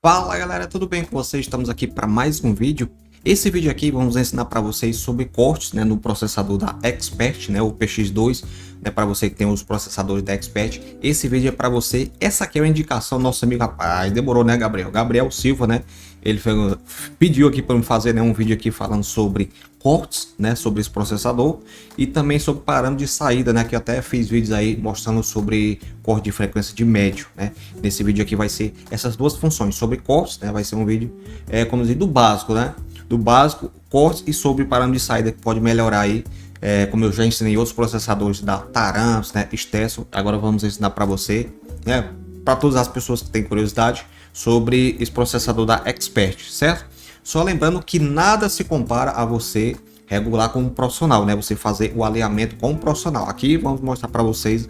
Fala galera, tudo bem com vocês? Estamos aqui para mais um vídeo. Esse vídeo aqui vamos ensinar para vocês sobre cortes, no processador da Expert, o PX2, para você que tem os processadores da Expert. Esse vídeo é para você. Essa aqui é uma indicação do nosso amigo, rapaz, demorou, né, Gabriel? Gabriel Silva, ele pediu aqui para me fazer um vídeo aqui falando sobre cortes, sobre esse processador e também sobre parâmetro de saída, que eu até fiz vídeos aí mostrando sobre corte de frequência de médio, Nesse vídeo aqui vai ser essas duas funções, sobre cortes, vai ser um vídeo, como dizer, do básico, do básico, cortes, e sobre parâmetro de saída que pode melhorar aí, como eu já ensinei outros processadores da Tarams, Stesso. Agora vamos ensinar para você, para todas as pessoas que têm curiosidade sobre esse processador da Expert, certo? Só lembrando que nada se compara a você regular com um profissional, Você fazer o alinhamento com um profissional. Aqui vamos mostrar para vocês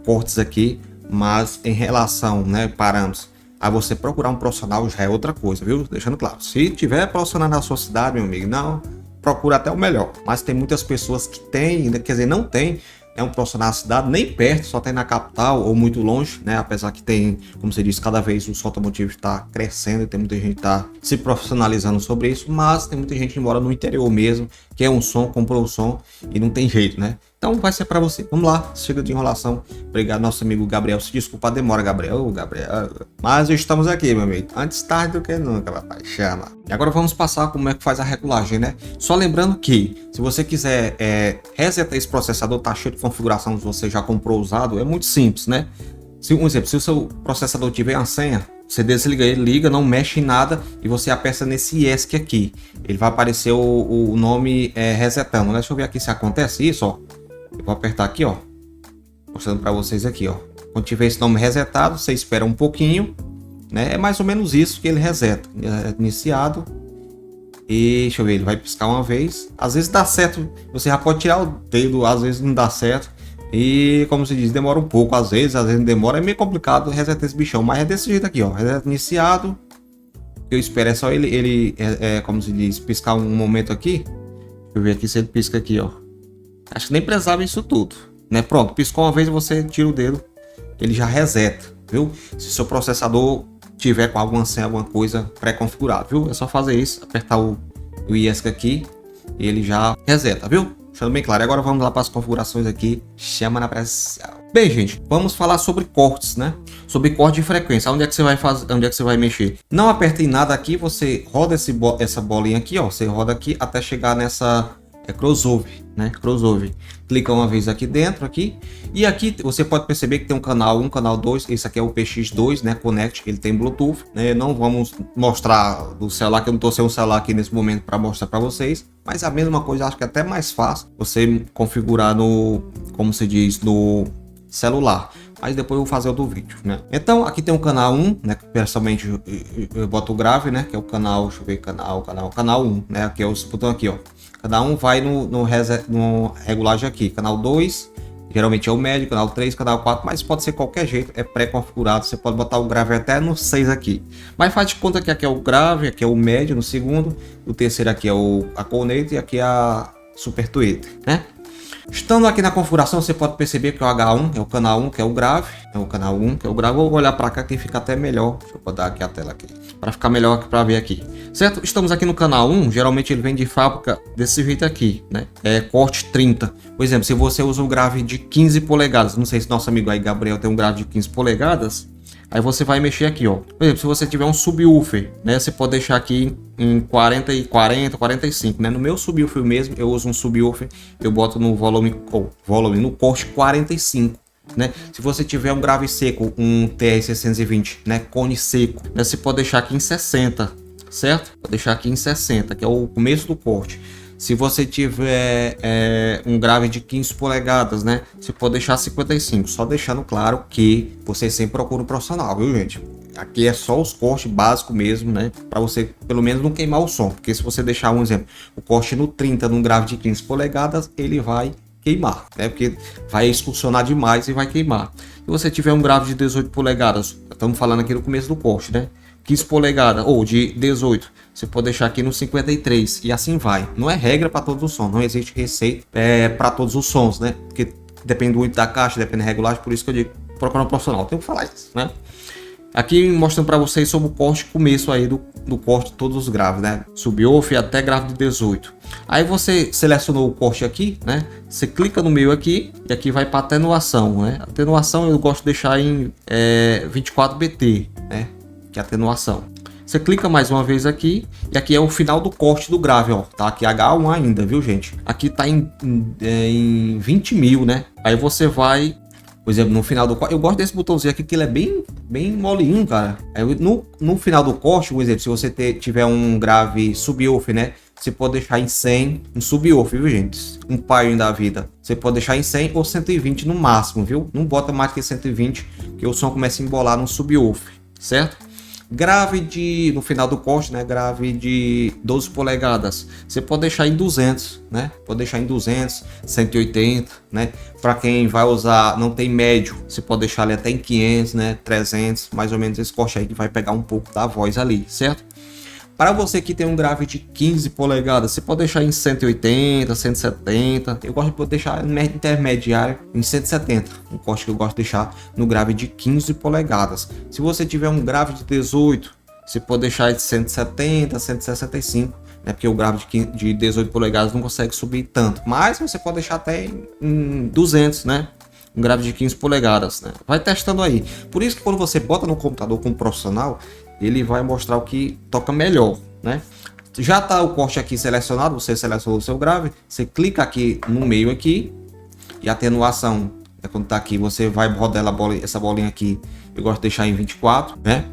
cortes aqui, mas em relação, parâmetros, a você procurar um profissional já é outra coisa, viu? Deixando claro, se tiver profissional na sua cidade, meu amigo, não, procura até o melhor. Mas tem muitas pessoas que têm, quer dizer, não tem um profissional na cidade, nem perto, só tem na capital ou muito longe, apesar que tem, como você disse, cada vez o som automotivo está crescendo e tem muita gente que está se profissionalizando sobre isso, mas tem muita gente que mora no interior mesmo, que é um som, comprou o som e não tem jeito, Então vai ser para você. Vamos lá, chega de enrolação. Obrigado, nosso amigo Gabriel. Se desculpa a demora, Gabriel. Mas estamos aqui, meu amigo. Antes tarde do que nunca, papai. Chama. E agora vamos passar como é que faz a regulagem, Só lembrando que, se você quiser resetar esse processador, tá cheio de configuração que você já comprou usado, é muito simples, Se o seu processador tiver uma senha, você desliga ele, liga, não mexe em nada e você aperta nesse ESC aqui. Ele vai aparecer o nome resetando, Deixa eu ver aqui se acontece isso, ó. Eu vou apertar aqui, ó, mostrando para vocês aqui, ó. Quando tiver esse nome resetado, você espera um pouquinho, É mais ou menos isso que ele reseta. Iniciado. E deixa eu ver, ele vai piscar uma vez. Às vezes dá certo, você já pode tirar o dedo, às vezes não dá certo. E como se diz, demora um pouco, às vezes não demora. É meio complicado resetar esse bichão, mas é desse jeito aqui, ó. Reset iniciado. Eu espero é só ele como se diz, piscar um momento aqui. Deixa eu ver aqui se ele pisca aqui, ó. Acho que nem precisava isso tudo, Pronto, piscou uma vez e você tira o dedo, ele já reseta, viu? Se seu processador tiver com alguma senha, alguma coisa pré-configurada, viu? É só fazer isso, apertar o ESC aqui e ele já reseta, viu? Deixando bem claro. Agora vamos lá para as configurações aqui. Chama na pressão. Bem, gente, vamos falar sobre cortes, Sobre corte de frequência. Onde é que você vai fazer? Onde é que você vai mexer? Não aperta em nada aqui. Você roda essa bolinha aqui, ó. Você roda aqui até chegar nessa crossover, Crossover. Clica uma vez aqui dentro, aqui. E aqui você pode perceber que tem um canal 1, canal 2. Esse aqui é o PX2, Connect. Ele tem Bluetooth, Não vamos mostrar do celular, que eu não tô sem um celular aqui nesse momento para mostrar para vocês. Mas a mesma coisa, acho que é até mais fácil você configurar no, como se diz, no celular. Mas depois eu vou fazer outro vídeo, Então aqui tem o canal 1, que pessoalmente eu boto o grave, que é o canal, deixa eu ver, canal 1, Aqui é o botão aqui, ó. Cada um vai no regulagem aqui. Canal 2, geralmente é o médio, canal 3, canal 4, mas pode ser qualquer jeito, é pré-configurado. Você pode botar o grave até no 6 aqui. Mas faz de conta que aqui é o grave, aqui é o médio no segundo, o terceiro aqui é a corneta e aqui é a super tweeter, Estando aqui na configuração, você pode perceber que o H1 é o canal 1, que é o grave. É o canal 1, que é o grave. Vou olhar para cá que fica até melhor. Deixa eu botar aqui a tela aqui, para ficar melhor para ver aqui. Certo? Estamos aqui no canal 1. Geralmente ele vem de fábrica desse jeito aqui, É corte 30. Por exemplo, se você usa um grave de 15 polegadas. Não sei se nosso amigo aí, Gabriel, tem um grave de 15 polegadas. Aí você vai mexer aqui, ó. Por exemplo, se você tiver um subwoofer, você pode deixar aqui em 40 e 40, 45, No meu subwoofer mesmo, eu uso um subwoofer, eu boto no volume no corte 45, Se você tiver um grave seco, um TR-620, cone seco, você pode deixar aqui em 60, certo? Pode deixar aqui em 60, que é o começo do corte. Se você tiver um grave de 15 polegadas, você pode deixar 55. Só deixando claro que você sempre procura um profissional, viu, gente? Aqui é só os cortes básicos mesmo, para você pelo menos não queimar o som. Porque se você deixar um exemplo, o corte no 30 num grave de 15 polegadas, ele vai queimar, Porque vai excursionar demais e vai queimar. Se você tiver um grave de 18 polegadas, estamos falando aqui no começo do corte, 15 polegadas ou de 18, você pode deixar aqui no 53 e assim vai. Não é regra para todos os sons, não existe receita para todos os sons, Porque depende muito da caixa, depende da regulagem, por isso que eu digo procurar um profissional. Tenho que falar isso, Aqui mostrando para vocês sobre o corte começo aí do corte de todos os graves, né? Subwoofer até grave de 18. Aí você selecionou o corte aqui, né? Você clica no meio aqui e aqui vai para atenuação, né? Atenuação eu gosto de deixar em 24BT, né? Que é atenuação. Você clica mais uma vez aqui e aqui é o final do corte do grave, ó. Tá aqui H1 ainda, viu, gente? Aqui tá em 20.000, né? Aí você vai, por exemplo, no final do corte, eu gosto desse botãozinho aqui que ele é bem molinho, cara. Aí no final do corte, por exemplo, se você tiver um grave subwoofer, né? Você pode deixar em 100, um subwoofer, viu, gente? Um pioneer da vida. Você pode deixar em 100 ou 120 no máximo, viu? Não bota mais que 120, que o som começa a embolar no subwoofer, certo? Grave no final do corte, né? Grave de 12 polegadas. Você pode deixar em 200, né? Pode deixar em 200, 180, né? Para quem vai usar, não tem médio, você pode deixar ali até em 500, né? 300, mais ou menos esse corte aí que vai pegar um pouco da voz ali, certo? Para você que tem um grave de 15 polegadas, você pode deixar em 180, 170. Eu gosto de deixar intermediário em 170. Um corte que eu gosto de deixar no grave de 15 polegadas. Se você tiver um grave de 18, você pode deixar de 170, 165. Né? Porque o grave de 18 polegadas não consegue subir tanto. Mas você pode deixar até em 200, né? Um grave de 15 polegadas, né? Vai testando aí. Por isso que quando você bota no computador com um profissional, ele vai mostrar o que toca melhor, né? Já tá o corte aqui selecionado, você selecionou o seu grave, você clica aqui no meio aqui e atenuação, né? Quando tá aqui, você vai rodar essa bolinha aqui, eu gosto de deixar em 24, né?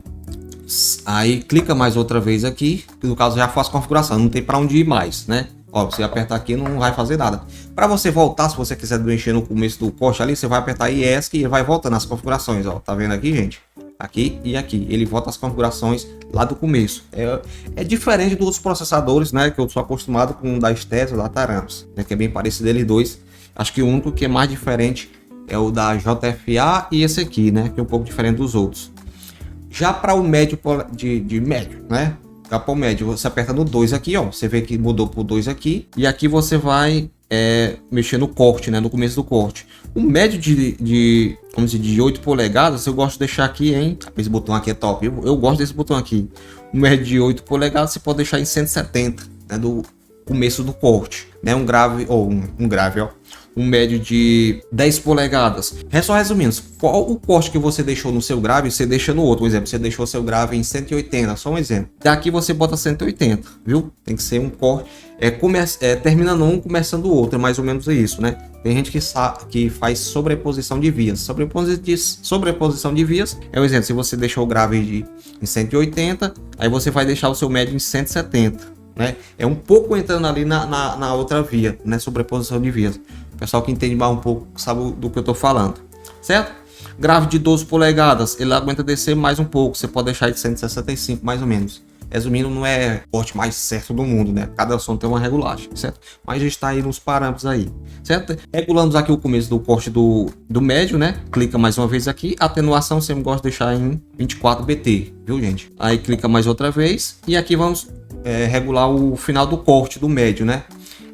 Aí clica mais outra vez aqui, que no caso já faço configuração, não tem para onde ir mais, né? Ó, você apertar aqui não vai fazer nada. Para você voltar, se você quiser mexer no começo do corte ali, você vai apertar ESC e vai voltando nas configurações, ó. Tá vendo aqui, gente? Aqui e aqui. Ele volta as configurações lá do começo. É diferente dos outros processadores, né? Que eu sou acostumado com o da Stesa, da Taranis, né? Que é bem parecido eles dois. Acho que o único que é mais diferente é o da JFA e esse aqui, né? Que é um pouco diferente dos outros. Já para o médio de médio, né? Já para o médio, você aperta no 2 aqui, ó. Você vê que mudou para o 2 aqui. E aqui você vai mexer no corte, né? No começo do corte. O médio vamos dizer, de 8 polegadas, eu gosto de deixar aqui em... Esse botão aqui é top. Eu gosto desse botão aqui. O médio de 8 polegadas, você pode deixar em 170, né? Do começo do corte, né? Um grave, ou um grave, ó. Um médio de 10 polegadas. Só resumindo, qual o corte que você deixou no seu grave, você deixa no outro. Por exemplo, você deixou seu grave em 180, só um exemplo. Daqui você bota 180, viu? Tem que ser um corte. Terminando um, começando o outro. É mais ou menos isso, né? Tem gente que faz sobreposição de vias. Sobreposição de vias é um exemplo. Se você deixou o grave em 180, aí você vai deixar o seu médio em 170. Né? É um pouco entrando ali na outra via, né? Sobreposição de vias. O pessoal que entende mais um pouco sabe do que eu tô falando, certo? Grave de 12 polegadas, ele aguenta descer mais um pouco. Você pode deixar de 165 mais ou menos. Resumindo, não é o corte mais certo do mundo, né? Cada som tem uma regulagem, certo? Mas a gente está aí nos parâmetros aí, certo? Regulamos aqui o começo do corte do médio, né? Clica mais uma vez aqui. Atenuação sempre gosto de deixar em 24BT, viu, gente? Aí clica mais outra vez e aqui vamos regular o final do corte do médio, né?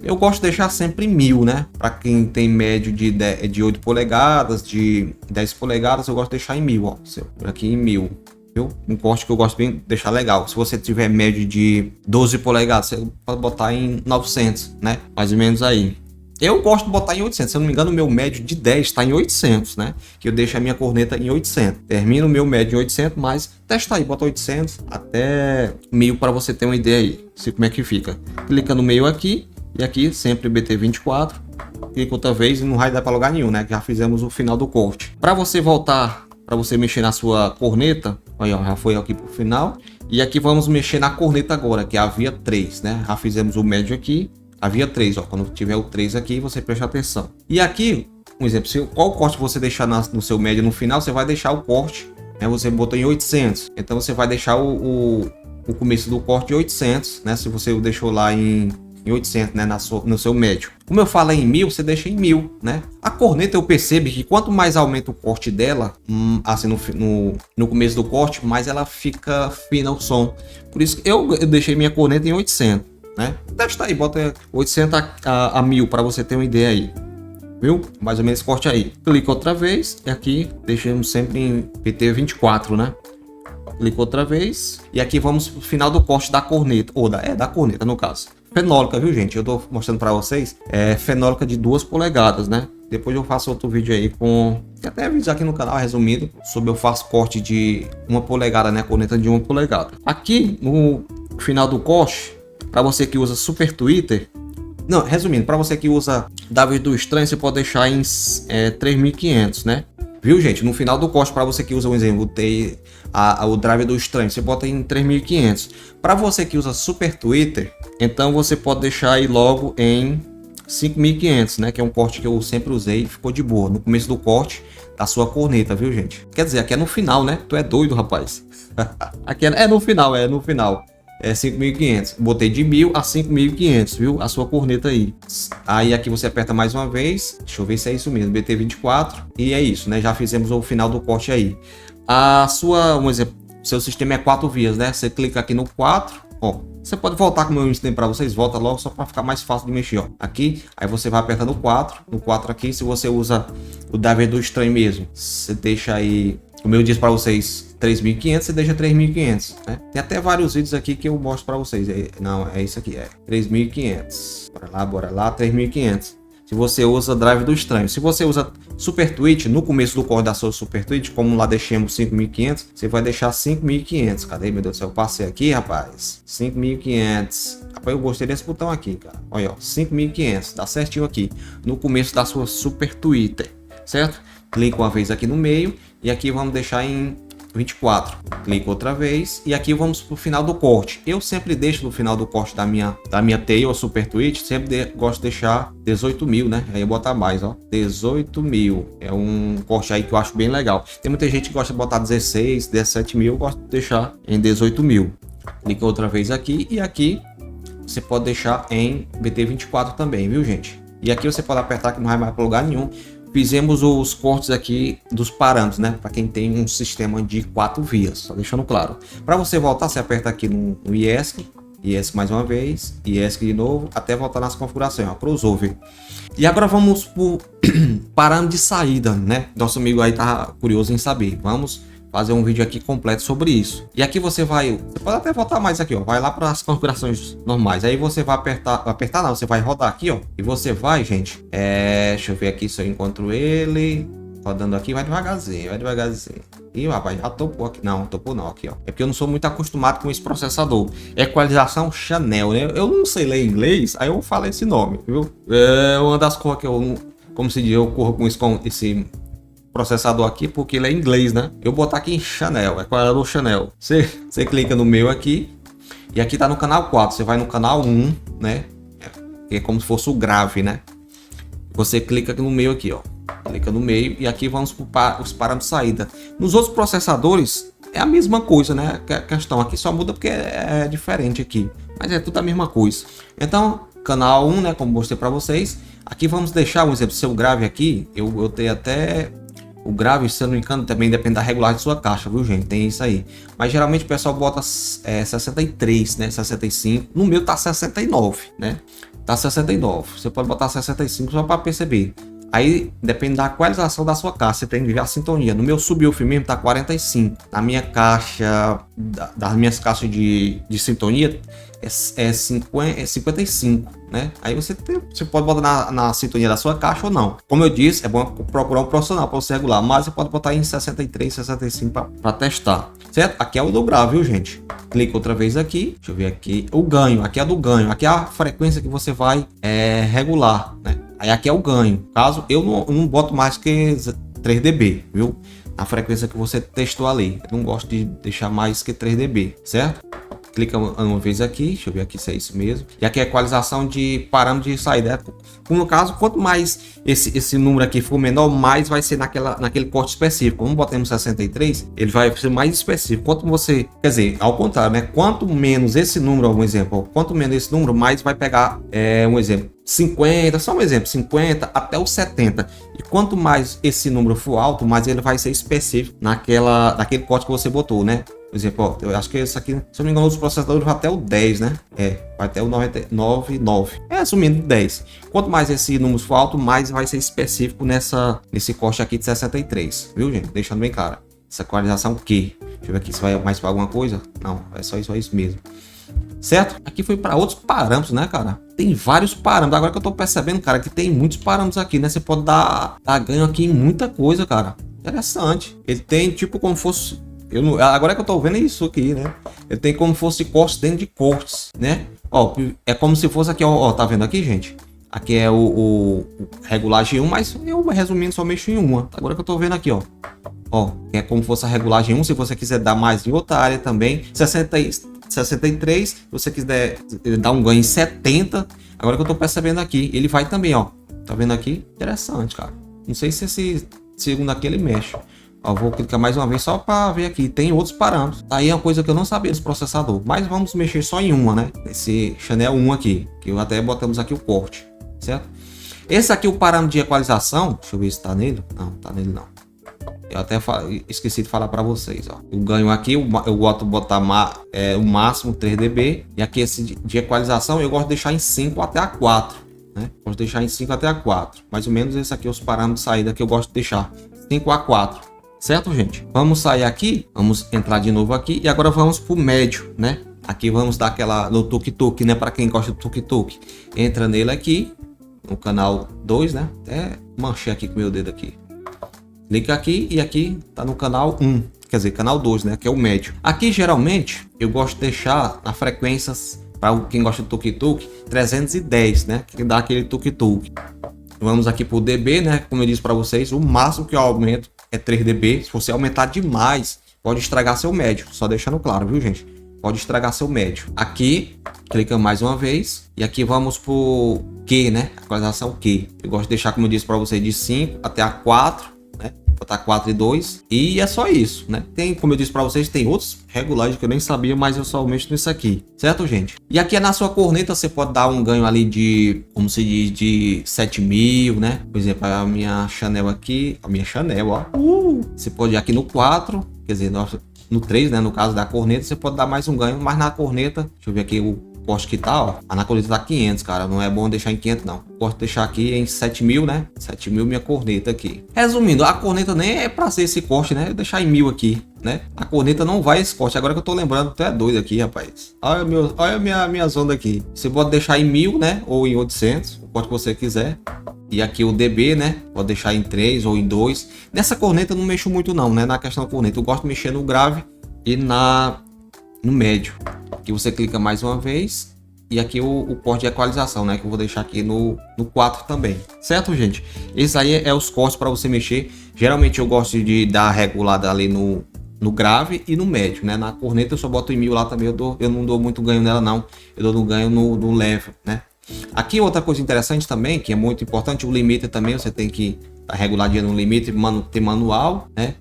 Eu gosto de deixar sempre 1000, né? Para quem tem médio de 8 polegadas, de 10 polegadas, eu gosto de deixar em 1000, ó. Aqui em 1000. Viu? Um corte que eu gosto de deixar legal. Se você tiver médio de 12 polegadas, você pode botar em 900, né? Mais ou menos aí. Eu gosto de botar em 800. Se eu não me engano, o meu médio de 10 está em 800, né? Que eu deixo a minha corneta em 800. Termino o meu médio em 800, mas testa aí, bota 800 até 1000 para você ter uma ideia aí. Se como é que fica. Clica no meio aqui e aqui sempre BT24. Clica outra vez e não vai dar para lugar nenhum, né? Já fizemos o final do corte. Para você voltar, para você mexer na sua corneta, olha, já foi aqui pro final. E aqui vamos mexer na corneta agora, que é a via 3, né? Já fizemos o médio aqui, a via 3, ó. Quando tiver o 3 aqui, você presta atenção. E aqui, um exemplo, qual corte você deixar no seu médio no final, você vai deixar o corte, né? Você botou em 800, então você vai deixar o começo do corte em 800, né? Se você o deixou lá em 800, né, no seu médio. Como eu falei em 1000, você deixa em 1000, né? A corneta eu percebo que quanto mais aumenta o corte dela, assim no começo do corte, mais ela fica fina o som. Por isso que eu deixei minha corneta em 800, né? Testa aí, bota 800 a 1000 para você ter uma ideia aí. Viu? Mais ou menos esse corte aí. Clica outra vez e aqui deixamos sempre em PT24, né? clica outra vez. E aqui vamos pro final do corte da corneta, ou da corneta no caso. Fenólica, viu gente? Eu tô mostrando para vocês, fenólica de 2 polegadas, né? Depois eu faço outro vídeo aí tem até vídeos aqui no canal resumido sobre eu faço corte de 1 polegada, né? Corneta de 1 polegada. Aqui no final do corte, para você que usa Super Twitter, não, resumindo, para você que usa Drive do Estranho, você pode deixar em 3.500, né? Viu, gente? No final do corte, para você que usa, um exemplo, o Drive do Estranho, você bota em 3.500. Para você que usa Super Twitter, então você pode deixar aí logo em 5.500, né? Que é um corte que eu sempre usei e ficou de boa. No começo do corte da sua corneta, viu, gente? Quer dizer, aqui é no final, né? Tu é doido, rapaz. Aqui é no final, no final. É 5.500. Botei de 1.000 a 5.500, viu? A sua corneta aí. Aí aqui você aperta mais uma vez. Deixa eu ver se é isso mesmo. BT24. E é isso, né? Já fizemos o final do corte aí. Um exemplo, seu sistema é 4 vias, né? Você clica aqui no 4. Ó, você pode voltar como eu ensinei para vocês. Volta logo só para ficar mais fácil de mexer, ó. Aqui, aí você vai apertando o 4. No 4 aqui, se você usa o Drive do Estranho mesmo, você deixa aí... Como eu disse para vocês, 3.500, você deixa 3.500, né? Tem até vários vídeos aqui que eu mostro para vocês. Não, é isso aqui, 3.500. Bora lá, 3.500. Se você usa Drive do Estranho. Se você usa Super Tweet, no começo do corte da sua Super Tweet, como lá deixamos 5.500, você vai deixar 5.500. Cadê, meu Deus do céu? Eu passei aqui, rapaz. 5.500. Rapaz, eu gostei desse botão aqui, cara. Olha, ó, 5.500. Dá certinho aqui. No começo da sua Super Twitter, certo? Clica uma vez aqui no meio e aqui vamos deixar em 24. Clica outra vez e aqui vamos para o final do corte. Eu sempre deixo no final do corte da minha tail ou Super Tweet, sempre gosto de deixar 18.000, né? Aí eu botar mais, ó, 18.000. É um corte aí que eu acho bem legal. Tem muita gente que gosta de botar 16, 17.000, eu gosto de deixar em 18.000. Clica outra vez aqui e aqui você pode deixar em BT24 também, viu, gente? E aqui você pode apertar que não vai mais para lugar nenhum. Fizemos os cortes aqui dos parâmetros, né? Para quem tem um sistema de 4 vias, só deixando claro. Para você voltar, você aperta aqui no IESC, IESC mais uma vez, IESC de novo, até voltar nas configurações, ó, crossover. E agora vamos para o parâmetro de saída, né? Nosso amigo aí tá curioso em saber. Vamos fazer um vídeo aqui completo sobre isso. E aqui você pode até voltar mais aqui, ó, vai lá para as configurações normais. Aí você vai apertar não, você vai rodar aqui, ó, e você vai, gente, deixa eu ver aqui se eu encontro ele, rodando aqui, vai devagarzinho. Ih, rapaz, já topou aqui, não, topou não, aqui, ó. É porque eu não sou muito acostumado com esse processador. Equalização Chanel, né? Eu não sei ler inglês, aí eu falei esse nome, viu? É uma das coisas que eu, como se diz, eu corro com esse processador aqui porque ele é inglês, né? Eu botar aqui em Chanel, equalizador Chanel. Você clica no meu aqui e aqui tá no canal 4. Você vai no canal 1, né? Que é como se fosse o grave, né? Você clica no meio aqui, ó. Clica no meio e aqui vamos para os parâmetros de saída. Nos outros processadores é a mesma coisa, né? A questão aqui só muda porque é diferente aqui, mas é tudo a mesma coisa. Então, canal 1, né? Como mostrei para vocês. Aqui vamos deixar um exemplo. Seu grave aqui, eu tenho até o grave, se eu não me engano, também depende da regulagem de sua caixa, viu, gente? Tem isso aí. Mas geralmente o pessoal bota 63, né? 65. No meu tá 69, né? Tá 69. Você pode botar 65 só para perceber. Aí depende da atualização da sua caixa, você tem que ver a sintonia. No meu subwoofer mesmo tá 45. Na minha caixa, das minhas caixas de sintonia, é 55, né? Aí você pode botar na sintonia da sua caixa ou não. Como eu disse, é bom procurar um profissional para você regular, mas você pode botar em 63, 65 para testar, certo? Aqui é o do grave, viu, gente? Clica outra vez aqui, deixa eu ver aqui, o ganho, aqui é do ganho, aqui é a frequência que você vai regular, né? Aí aqui é o ganho. Caso eu não boto mais que 3 dB, viu? A frequência que você testou ali. Eu não gosto de deixar mais que 3 dB, certo? Clica uma vez aqui, deixa eu ver aqui se é isso mesmo. E aqui é a equalização de parâmetro de saída. No caso, quanto mais esse número aqui for menor, mais vai ser naquele corte específico. Como botamos 63, ele vai ser mais específico. Quanto você, quer dizer, ao contrário, né? Quanto menos esse número, um exemplo, quanto menos esse número, mais vai pegar, um exemplo, 50, só um exemplo, 50 até os 70. E quanto mais esse número for alto, mais ele vai ser específico naquele corte que você botou, né? Por exemplo, ó, eu acho que esse aqui, se eu não me engano, os processadores vai até o 10, né? Vai até o 99,9. Assumindo 10. Quanto mais esse número for alto, mais vai ser específico nesse corte aqui de 63. Viu, gente? Deixando bem claro. Essa equalização Q. Deixa eu ver aqui se vai mais para alguma coisa. Não, é só isso mesmo. Certo? Aqui foi para outros parâmetros, né, cara? Tem vários parâmetros. Agora que eu tô percebendo, cara, que tem muitos parâmetros aqui, né? Você pode dar ganho aqui em muita coisa, cara. Interessante. Ele tem tipo como fosse... agora que eu tô vendo isso aqui, né? Ele tem como fosse cortes dentro de cortes, né? Ó, é como se fosse aqui, ó, tá vendo aqui, gente? Aqui é o regulagem 1, mas eu resumindo só mexo em uma. Agora que eu tô vendo aqui, ó. Ó, é como fosse a regulagem 1, se você quiser dar mais em outra área também. 63, se você quiser dar um ganho em 70. Agora que eu tô percebendo aqui, ele vai também, ó. Tá vendo aqui? Interessante, cara. Não sei se esse segundo aqui ele mexe. Ó, vou clicar mais uma vez só para ver aqui. Tem outros parâmetros. Aí é uma coisa que eu não sabia desse processador. Mas vamos mexer só em uma, né? Esse Channel 1 aqui. Que eu até botamos aqui o corte. Certo? Esse aqui é o parâmetro de equalização. Deixa eu ver se tá nele. Não, tá nele não. Eu até esqueci de falar para vocês, ó. Eu ganho aqui, eu gosto de botar o máximo 3 dB. E aqui esse de equalização eu gosto de deixar em 5 até a 4. Né? Gosto de deixar em 5 até a 4. Mais ou menos esse aqui é os parâmetros de saída que eu gosto de deixar. 5 a 4. Certo, gente? Vamos sair aqui. Vamos entrar de novo aqui. E agora vamos pro médio, né? Aqui vamos dar aquela no tuk-tuk, né? Para quem gosta do tuk-tuk. Entra nele aqui. No canal 2, né? Até manchei aqui com o meu dedo aqui. Clica aqui e aqui tá no canal 1, quer dizer, canal 2, né, que é o médio. Aqui geralmente eu gosto de deixar na frequências, para quem gosta do tuk-tuk, 310, né, que dá aquele tuk-tuk. Vamos aqui pro dB, né, como eu disse para vocês, o máximo que eu aumento é 3 dB. Se você aumentar demais, pode estragar seu médio, só deixando claro, viu, gente? Pode estragar seu médio. Aqui, clica mais uma vez e aqui vamos pro Q, né, atualização Q. Eu gosto de deixar, como eu disse para vocês, de 5 até a 4. Botar 4 e 2 e é só isso, né? Tem, como eu disse para vocês, tem outros regulagens que eu nem sabia, mas eu só mexo nisso aqui, certo, gente? E aqui na sua corneta você pode dar um ganho ali de, como se diz, de 7.000, né? Por exemplo, a minha Channel aqui, a minha Channel, ó. Você pode ir aqui no 4, quer dizer, no 3, né? No caso da corneta, você pode dar mais um ganho, mas na corneta, deixa eu ver aqui o poste que tá, ó. A na corneta tá 500, cara. Não é bom deixar em 500, não. Posso deixar aqui em 7.000, né? 7.000 minha corneta aqui. Resumindo, a corneta nem é pra ser esse corte, né? Eu deixar em 1.000 aqui, né? A corneta não vai esse corte. Agora que eu tô lembrando, tu é doido aqui, rapaz. Olha minha zona aqui. Você pode deixar em 1.000, né? Ou em 800, o corte que você quiser. E aqui o dB, né? Pode deixar em 3 ou em 2. Nessa corneta eu não mexo muito não, né? Na questão da corneta. Eu gosto de mexer no grave e no médio. Aqui você clica mais uma vez. E aqui o corte de equalização, né? Que eu vou deixar aqui no 4 também. Certo, gente? Esse aí é os cortes para você mexer. Geralmente eu gosto de dar regulada ali no grave e no médio, né? Na corneta eu só boto em 1.000 lá também. Eu não dou muito ganho nela, não. Eu dou no ganho no level, né? Aqui outra coisa interessante também, que é muito importante, o limiter também. Você tem que estar reguladinho no limiter, ter manual, né?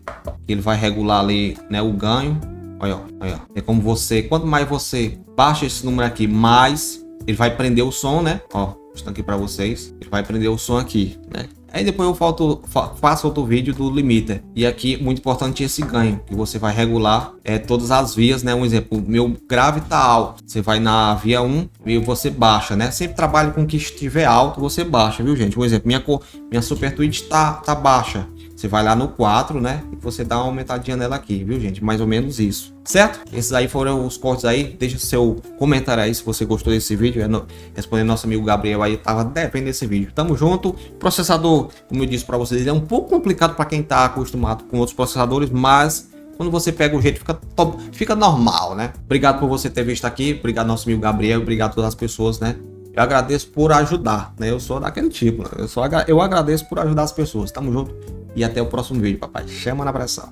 Ele vai regular ali, né, o ganho. Olha, olha. É como você, quanto mais você baixa esse número aqui, mais ele vai prender o som, né? Ó, mostrando aqui para vocês. Ele vai prender o som aqui, né? Aí depois eu faço outro vídeo do limiter. E aqui, muito importante esse ganho, que você vai regular todas as vias, né? Um exemplo, meu grave tá alto. Você vai na via 1 e você baixa, né? Sempre trabalhe com o que estiver alto, você baixa, viu, gente? Um exemplo, minha Super Tweet tá baixa. Você vai lá no 4, né? E você dá uma aumentadinha nela aqui, viu, gente? Mais ou menos isso, certo? Esses aí foram os cortes aí. Deixa seu comentário aí se você gostou desse vídeo. Respondendo nosso amigo Gabriel aí, tava devendo esse vídeo. Tamo junto. Processador, como eu disse para vocês, é um pouco complicado para quem tá acostumado com outros processadores, mas quando você pega o jeito, fica normal, né? Obrigado por você ter visto aqui. Obrigado nosso amigo Gabriel. Obrigado a todas as pessoas, né? Eu agradeço por ajudar, né? Eu sou daquele tipo, né? Eu agradeço por ajudar as pessoas. Tamo junto. E até o próximo vídeo, papai. Chama na pressão.